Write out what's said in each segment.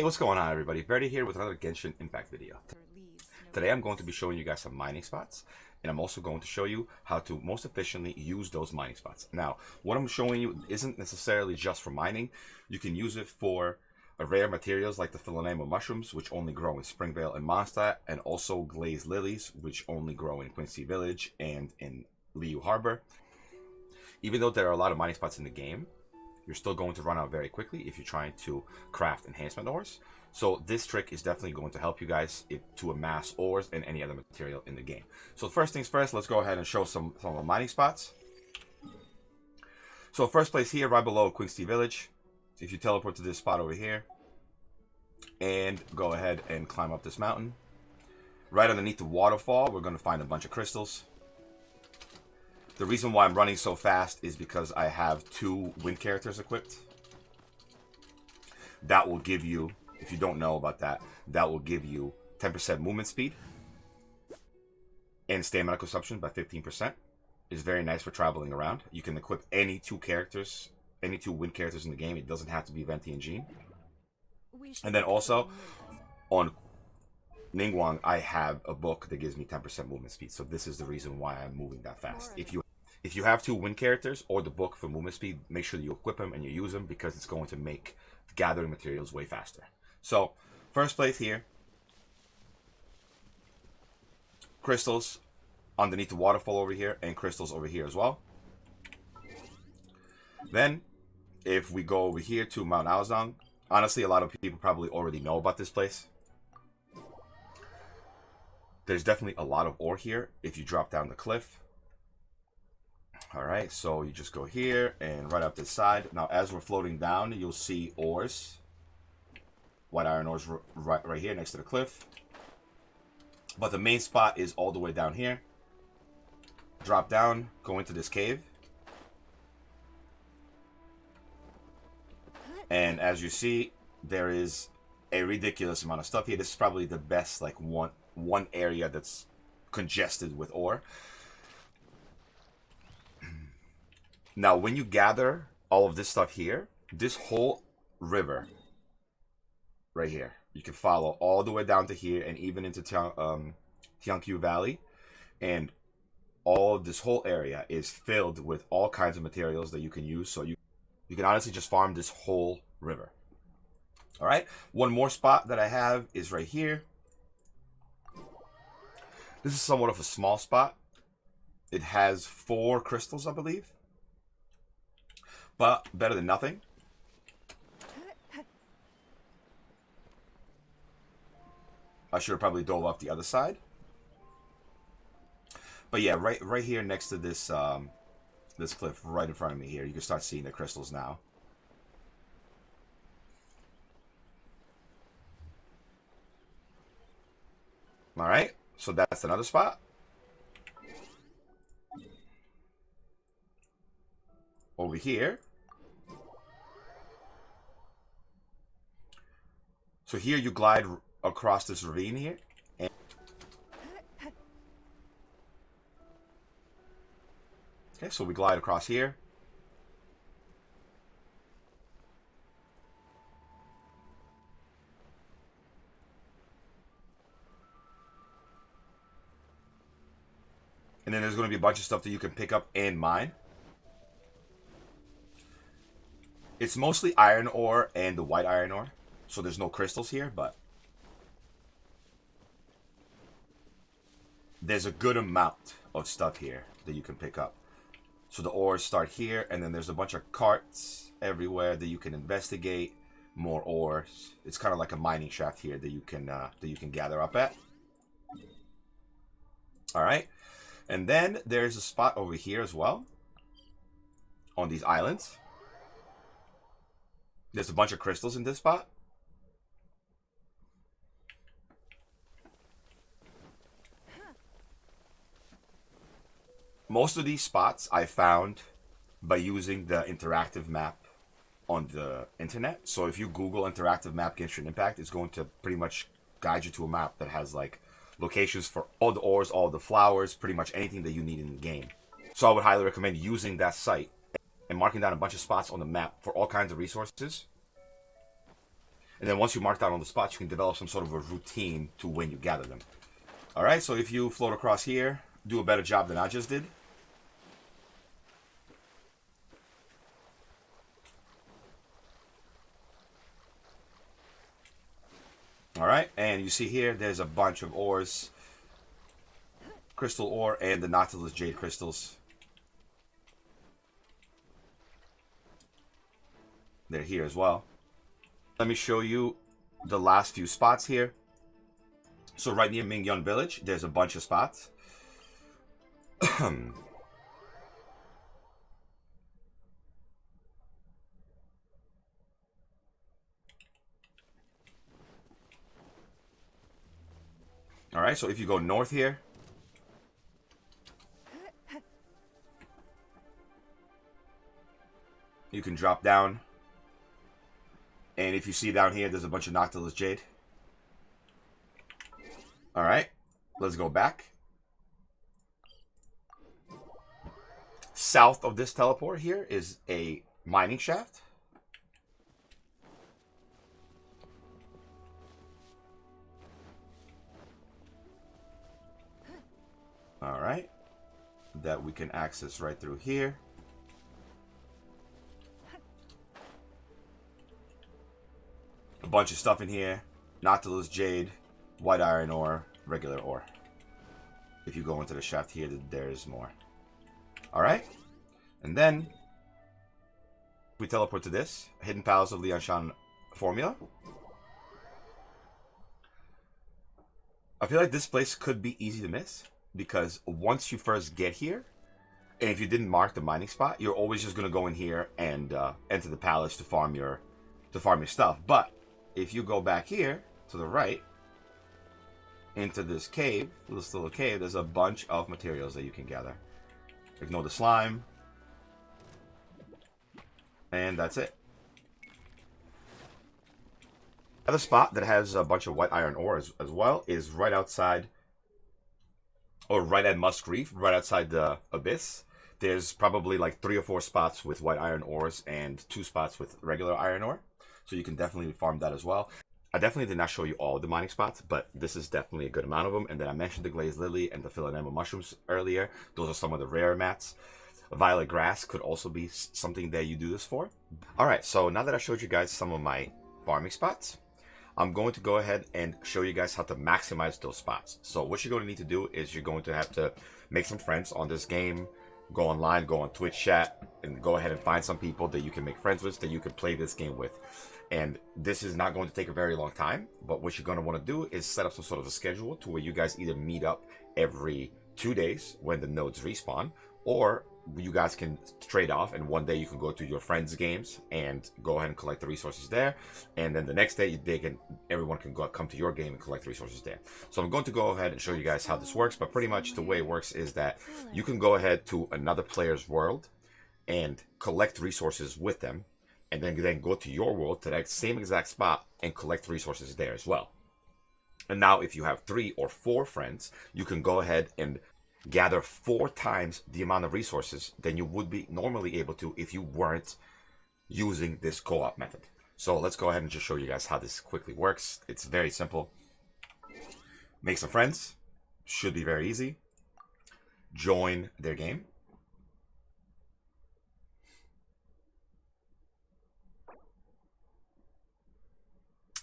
what's going on, everybody? Brady here with another Genshin Impact video. Today I'm going to be showing you guys some mining spots, and I'm also going to show you how to most efficiently use those mining spots. Now, what I'm showing you isn't necessarily just for mining. You can use it for rare materials like the Philanema mushrooms, which only grow in Springvale and Mondstadt, and also glazed lilies, which only grow in Quincy Village and in Liu Harbor. Even though there are a lot of mining spots in the game, you're still going to run out very quickly if you're trying to craft enhancement ores. So this trick is definitely going to help you guys to amass ores and any other material in the game. So first things first, let's go ahead and show some of the mining spots. So first place here, right below Quincy Village. If you teleport to this spot over here and go ahead and climb up this mountain, right underneath the waterfall, we're going to find a bunch of crystals. The reason why I'm running so fast is because I have 2 wind characters equipped. That will give you, if you don't know about that, that will give you 10% movement speed and stamina consumption by 15%. It's very nice for traveling around. You can equip any 2 characters, any 2 wind characters in the game. It doesn't have to be Venti and Jean. And then also, on Ningguang, I have a book that gives me 10% movement speed. So this is the reason why I'm moving that fast. If you have 2 wind characters or the book for movement speed, make sure that you equip them and you use them, because it's going to make gathering materials way faster. So, first place here. Crystals underneath the waterfall over here, and crystals over here as well. Then, if we go over here to Mount Aozang, honestly, a lot of people probably already know about this place. There's definitely a lot of ore here if you drop down the cliff. Alright, so you just go here and right up this side. Now, as we're floating down, you'll see ores. White iron ores right here next to the cliff. But the main spot is all the way down here. Drop down, go into this cave. And as you see, there is a ridiculous amount of stuff here. This is probably the best, like, one area that's congested with ore. Now, when you gather all of this stuff here, this whole river right here, you can follow all the way down to here and even into Tianqiu Valley. And all of this whole area is filled with all kinds of materials that you can use. So you can honestly just farm this whole river. All right. One more spot that I have is right here. This is somewhat of a small spot. It has 4 crystals, I believe. But better than nothing. I should have probably dove off the other side. But yeah, right here next to this this cliff, right in front of me here, you can start seeing the crystals now. All right, so that's another spot. Over here. So here you glide across this ravine here. And okay, so we glide across here. And then there's going to be a bunch of stuff that you can pick up and mine. It's mostly iron ore and the white iron ore. So there's no crystals here, but there's a good amount of stuff here that you can pick up. So the ores start here, and then there's a bunch of carts everywhere that you can investigate. More ores. It's kind of like a mining shaft here that you can gather up at. All right, and then there's a spot over here as well on these islands. There's a bunch of crystals in this spot. Most of these spots I found by using the interactive map on the internet. So if you Google interactive map Genshin Impact, it's going to pretty much guide you to a map that has like locations for all the ores, all the flowers, pretty much anything that you need in the game. So I would highly recommend using that site and marking down a bunch of spots on the map for all kinds of resources. And then once you mark down all the spots, you can develop some sort of a routine to when you gather them. All right, so if you float across here, do a better job than I just did. All right, and you see here, there's a bunch of ores. Crystal ore and the Nautilus Jade crystals. They're here as well. Let me show you the last few spots here. So right near Mingyun Village, there's a bunch of spots. All right, so if you go north here, you can drop down. And if you see down here, there's a bunch of Nautilus Jade. All right, let's go back. South of this teleport here is a mining shaft. All right, that we can access right through here. A bunch of stuff in here. Nautilus Jade, white iron ore, regular ore. If you go into the shaft here, there's more. All right, and then we teleport to this Hidden Palace of Liangshan formula. I feel like this place could be easy to miss because once you first get here, and if you didn't mark the mining spot, you're always just gonna go in here and enter the palace to farm your stuff. But if you go back here to the right into this cave, this little cave, there's a bunch of materials that you can gather. Ignore the slime. And that's it. Another spot that has a bunch of white iron ore as well is right outside, or right at Musk Reef, right outside the abyss. There's probably like 3 or 4 spots with white iron ores and 2 spots with regular iron ore. So you can definitely farm that as well. I definitely did not show you all of the mining spots, but this is definitely a good amount of them. And then I mentioned the glazed lily and the philanema mushrooms earlier. Those are some of the rare mats. Violet grass could also be something that you do this for. All right, so now that I showed you guys some of my farming spots, I'm going to go ahead and show you guys how to maximize those spots. So what you're going to need to do is you're going to have to make some friends on this game, go online, go on Twitch chat, and go ahead and find some people that you can make friends with, that you can play this game with. And this is not going to take a very long time, but what you're going to want to do is set up some sort of a schedule to where you guys either meet up every 2 days when the nodes respawn, or you guys can trade off, and one day you can go to your friends' games and go ahead and collect the resources there, and then the next day everyone can come to your game and collect the resources there. So I'm going to go ahead and show you guys how this works, but pretty much the way it works is that you can go ahead to another player's world and collect resources with them, and then go to your world, to that same exact spot, and collect resources there as well. And now if you have 3 or 4 friends, you can go ahead and gather 4 times the amount of resources than you would be normally able to if you weren't using this co-op method. So let's go ahead and just show you guys how this quickly works. It's very simple. Make some friends. Should be very easy. Join their game.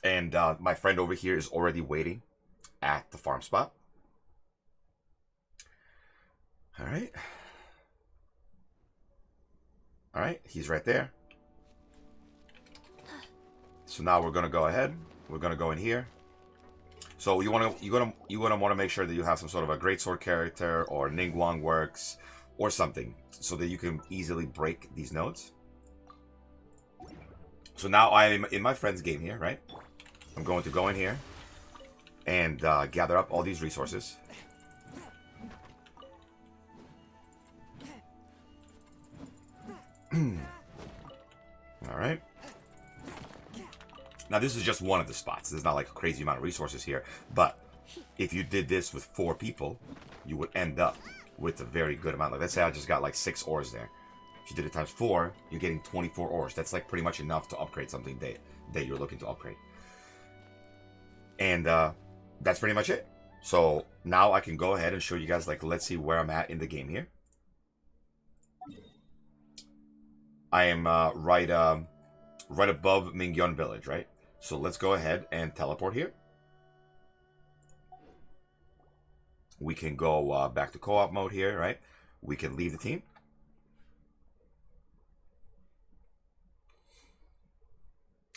And my friend over here is already waiting at the farm spot. All right. All right, he's right there. So now we're gonna go ahead. We're gonna go in here. So you're gonna want to make sure that you have some sort of a greatsword character or Ningguang works or something, so that you can easily break these nodes. So now I am in my friend's game here, right? I'm going to go in here and gather up all these resources. All right. Now this is just one of the spots. There's not like a crazy amount of resources here, but if you did this with 4 people, you would end up with a very good amount. Like, let's say I just got like 6 ores there. If you did it times 4, you're getting 24 ores. That's like pretty much enough to upgrade something that you're looking to upgrade. And that's pretty much it. So now I can go ahead and show you guys, like, let's see where I'm at in the game here. I am right above Mingyon Village, right? So let's go ahead and teleport here. We can go back to co-op mode here, right? We can leave the team.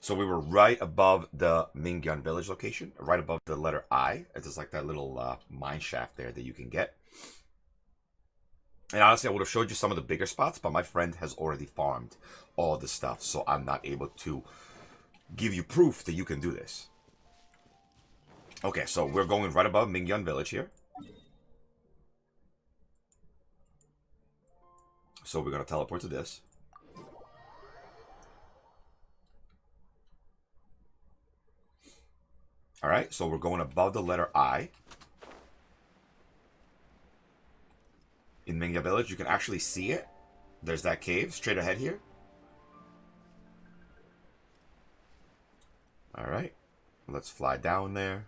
So we were right above the Mingyon Village location, right above the letter I. It's just like that little mine shaft there that you can get. And honestly, I would have showed you some of the bigger spots, but my friend has already farmed all the stuff, so I'm not able to give you proof that you can do this. Okay, so we're going right above Mingyon Village here. So we're going to teleport to this. All right, so we're going above the letter I. In Mingya Village, you can actually see it. There's that cave straight ahead here. All right, let's fly down there.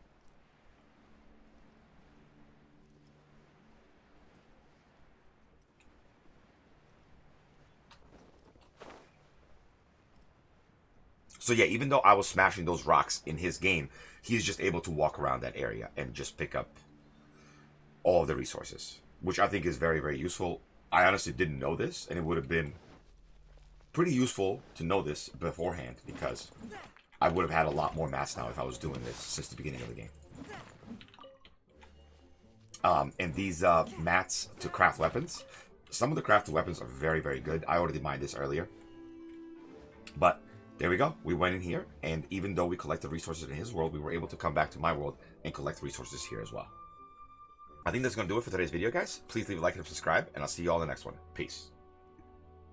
So yeah, even though I was smashing those rocks in his game, he's just able to walk around that area and just pick up all of the resources, which I think is very, very useful. I honestly didn't know this, and it would have been pretty useful to know this beforehand, because I would have had a lot more mats now if I was doing this since the beginning of the game. And these mats to craft weapons, some of the crafted weapons are very, very good. I already mined this earlier. But there we go. We went in here, and even though we collected resources in his world, we were able to come back to my world and collect resources here as well. I think that's going to do it for today's video, guys. Please leave a like and subscribe, and I'll see you all in the next one. Peace.